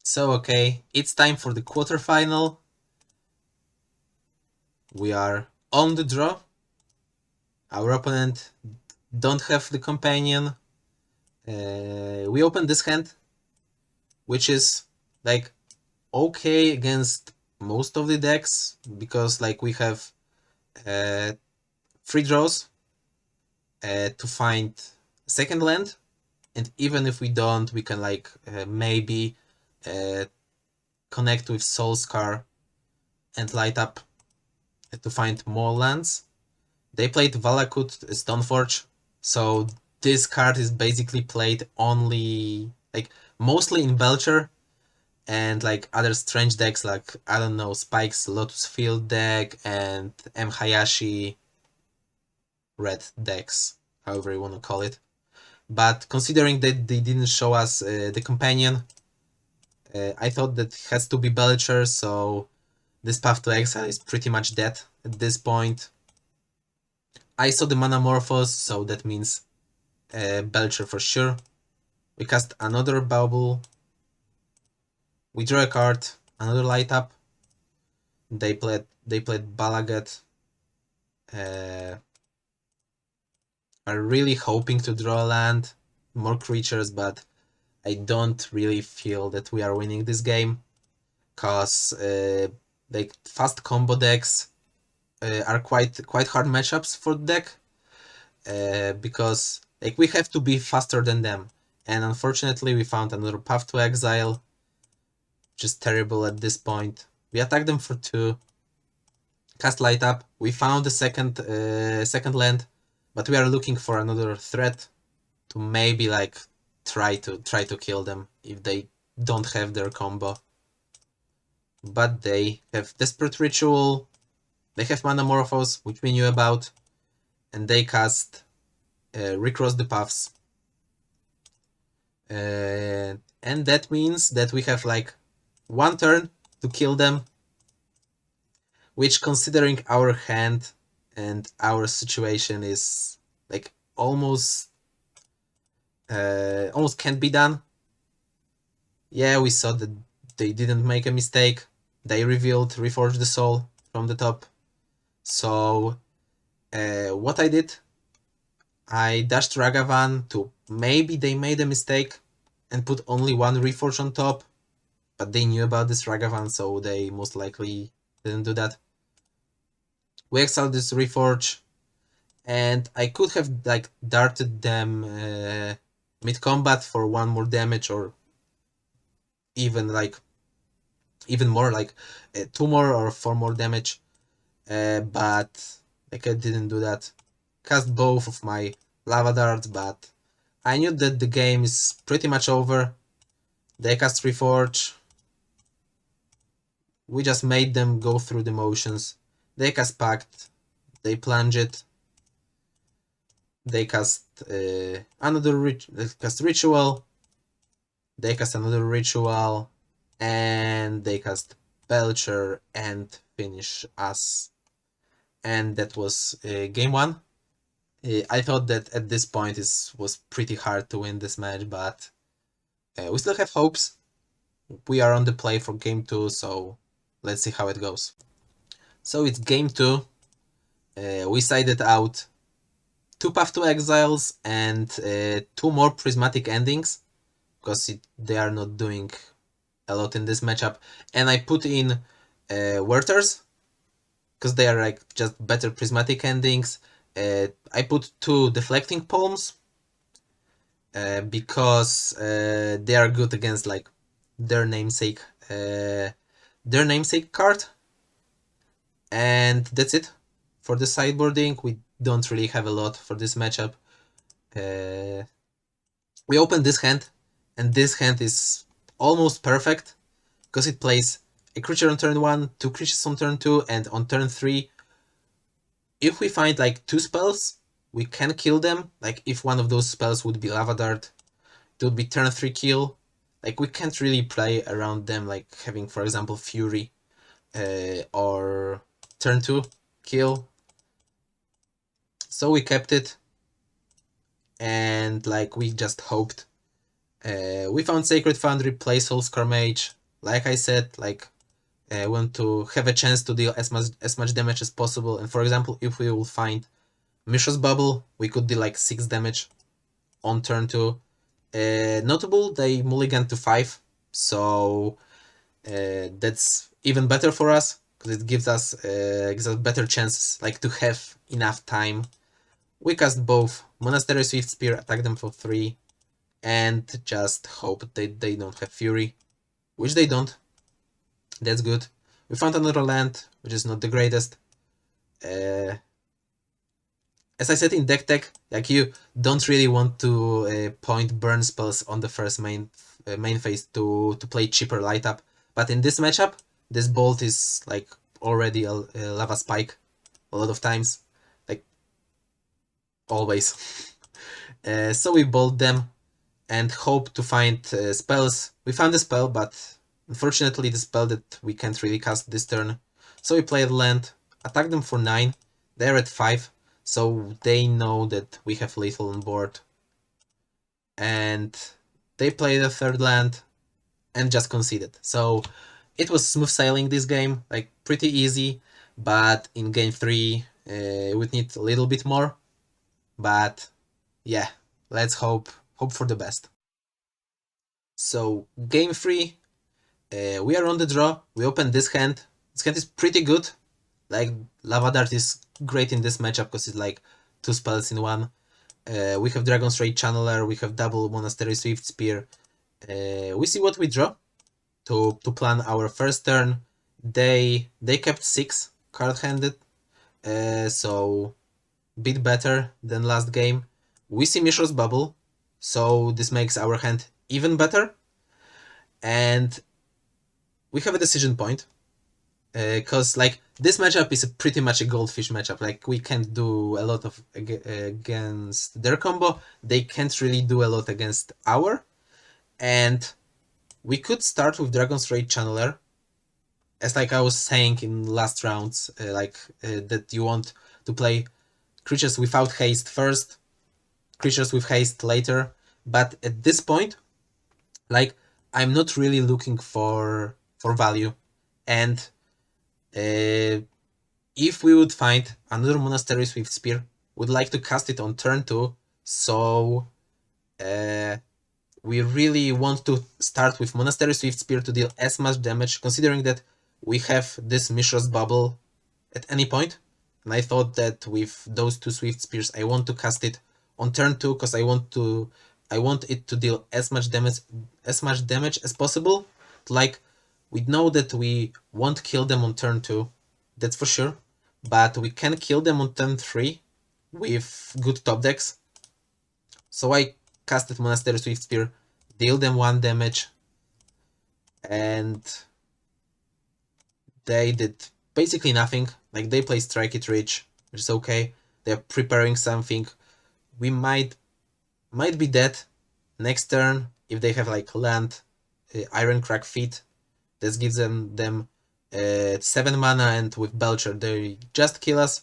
So okay, it's time for the quarterfinal. We are on the draw. Our opponent don't have the companion. We open this hand, which is like okay against most of the decks because like we have uh, 3 draws to find second land, and even if we don't, we can like maybe connect with Soul Scar and light up to find more lands. They played Valakut Stoneforge, so this card is basically played only like mostly in Belcher and like other strange decks like I don't know Spike's Lotus Field deck and M Hayashi red decks, however you want to call it. But considering that they didn't show us the companion, I thought that it has to be Belcher, so this Path to Exile is pretty much dead at this point. I saw the Manamorphose, so that means Belcher for sure. We cast another Bauble. We draw a card, another light up. They played Balaget. Are really hoping to draw a land, more creatures, but I don't really feel that we are winning this game, cause like fast combo decks are quite hard matchups for the deck, because like we have to be faster than them, and unfortunately we found another Path to Exile, which is terrible at this point. We attack them for 2, cast light up. We found the second land, but we are looking for another threat to maybe like try to kill them if they don't have their combo. But they have Desperate Ritual, they have Manamorphose, which we knew about, and they cast Recross the Paths. And that means that we have like 1 turn to kill them, which considering our hand and our situation is like almost can't be done. Yeah, we saw that they didn't make a mistake. They revealed Reforge the Soul from the top. So what I did, I dashed Ragavan to maybe they made a mistake and put only 1 Reforge on top, but they knew about this Ragavan, so they most likely didn't do that. We exiled this Reforge, and I could have like darted them mid combat for 1 more damage, or even more like 2 more or 4 more damage, but like I didn't do that. Cast both of my lava darts, but I knew that the game is pretty much over. They cast Reforge. We just made them go through the motions. They cast Pact. They plunge it. They cast Ritual. They cast another Ritual. And they cast Belcher and finish us. And that was game 1. I thought that at this point it was pretty hard to win this match, but we still have hopes. We are on the play for game 2, so let's see how it goes. So it's game 2. We sided out 2 Path to Exiles and 2 more Prismatic Endings, because they are not doing a lot in this matchup. And I put in Werthers, because they are like just better Prismatic Endings. I put 2 Deflecting Palms, because they are good against like their namesake card. And that's it for the sideboarding. We don't really have a lot for this matchup. We open this hand, and this hand is almost perfect because it plays a creature on turn 1, 2 creatures on turn 2, and on turn 3, if we find like 2 spells, we can kill them. Like if one of those spells would be Lava Dart, it would be turn 3 kill. Like we can't really play around them, like having, for example, Fury or turn 2 kill. So we kept it, and like we just hoped. We found Sacred Foundry, play Soulscar Mage, like I said, like want to have a chance to deal as much damage as possible. And for example, if we will find Mishra's Bubble, we could deal like 6 damage on turn 2. Notable, they mulligan to 5, so that's even better for us because it gives us better chances, like to have enough time. We cast both Monastery Swift Spear, attack them for 3, and just hope that they don't have Fury, which they don't. That's good. We found another land, which is not the greatest. As I said in deck tech, like you don't really want to point burn spells on the first main phase to play cheaper light up. But in this matchup, this bolt is like already a lava spike a lot of times, like always. So we bolt them and hope to find spells. We found a spell, but unfortunately the spell that we can't really cast this turn. So we played land, attack them for 9, they're at 5, so they know that we have lethal on board. And they played a third land and just conceded. So it was smooth sailing this game, like pretty easy, but in game 3 we'd need a little bit more. But yeah, let's hope for the best. So game 3, we are on the draw. We open this hand. This hand is pretty good. Like Lava Dart is great in this matchup because it's like 2 spells in one. We have Dragon's Rage Channeler. We have double Monastery Swift Spear. We see what we draw to plan our first turn. They kept 6 card handed, so bit better than last game. We see Mishra's Bubble, so this makes our hand even better. And we have a decision point, because like this matchup is pretty much a goldfish matchup. Like we can't do a lot of against their combo. They can't really do a lot against our. And we could start with Dragon's Rage Channeler, as like I was saying in last rounds, that you want to play creatures without haste first, creatures with haste later. But at this point, like I'm not really looking for value, and if we would find another Monastery Swift Spear, would like to cast it on turn 2, so we really want to start with Monastery Swift Spear to deal as much damage, considering that we have this Mishra's Bubble at any point. And I thought that with those 2 Swift Spears, I want to cast it on turn 2 because I want it to deal as much damage as possible. Like, we know that we won't kill them on turn 2, that's for sure, but we can kill them on turn 3 with good top decks. So I casted Monastery Swift Spear, deal them 1 damage, and they did basically nothing. Like they play Strike It Rich, which is okay. They're preparing something. We might be dead next turn if they have like land, Ironcrag Feet. This gives them 7 mana, and with Belcher they just kill us.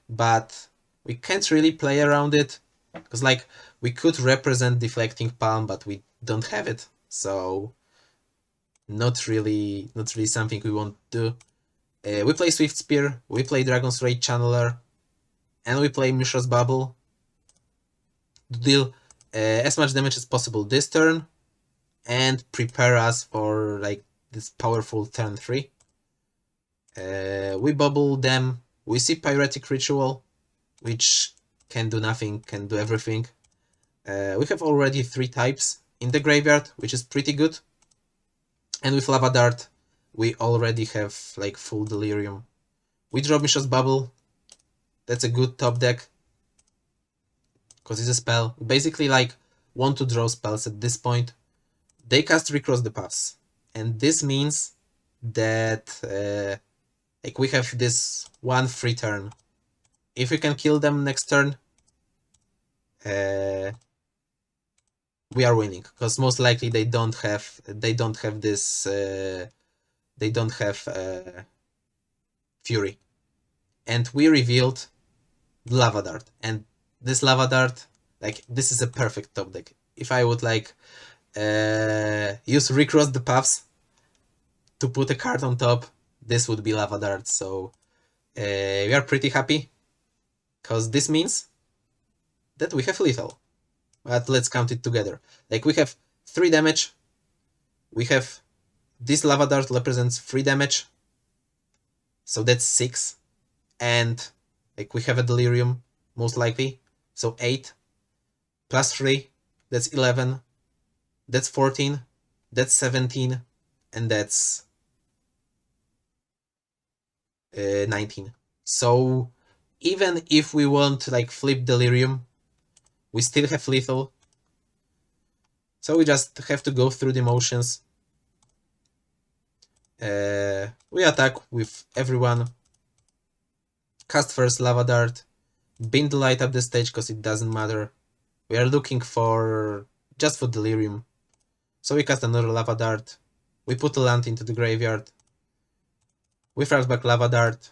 But we can't really play around it because like we could represent Deflecting Palm, but we don't have it, so not really something we want to do. We play Swift Spear, we play Dragon's Rage Channeler, and we play Mishra's Bubble to deal as much damage as possible this turn and prepare us for like this powerful turn 3. We bubble them, we see Pyretic Ritual, which can do nothing, can do everything. We have already 3 types in the graveyard, which is pretty good. And with Lava Dart, we already have like full Delirium. We draw Mishra's Bubble. That's a good top deck, because it's a spell. We basically like want to draw spells at this point. They cast Recross the Paths, and this means that like we have this 1 free turn. If we can kill them next turn, we are winning, because most likely they don't have this they don't have Fury. And we revealed Lava Dart, and this Lava Dart, like this is a perfect top deck. If I would like use Recross the Paths, to put a card on top, this would be Lava Dart. So we are pretty happy, because this means that we have lethal. But let's count it together. Like, we have 3 damage, we have this Lava Dart represents 3 damage, so that's 6, and like we have a Delirium, most likely, so 8, plus 3, that's 11, that's 14, that's 17, and that's 19. So even if we want to like flip Delirium, we still have lethal. So we just have to go through the motions. We attack with everyone. Cast first Lava Dart. Bind light up the stage because it doesn't matter. We are looking for just for Delirium. So we cast another Lava Dart. We put a land into the graveyard. We flash back Lava Dart.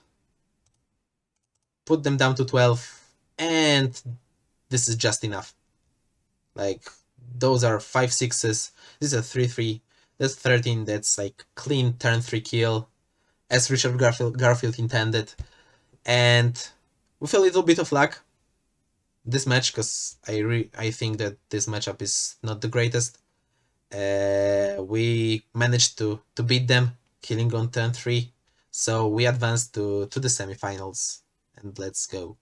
Put them down to 12. And this is just enough. Like, those are 5 6s. This is a 3-3. That's 13. That's like clean turn 3 kill, as Richard Garfield intended. And with a little bit of luck, this match, because I think that this matchup is not the greatest, we managed to beat them, killing on turn 3. So we advanced to the semifinals. And let's go.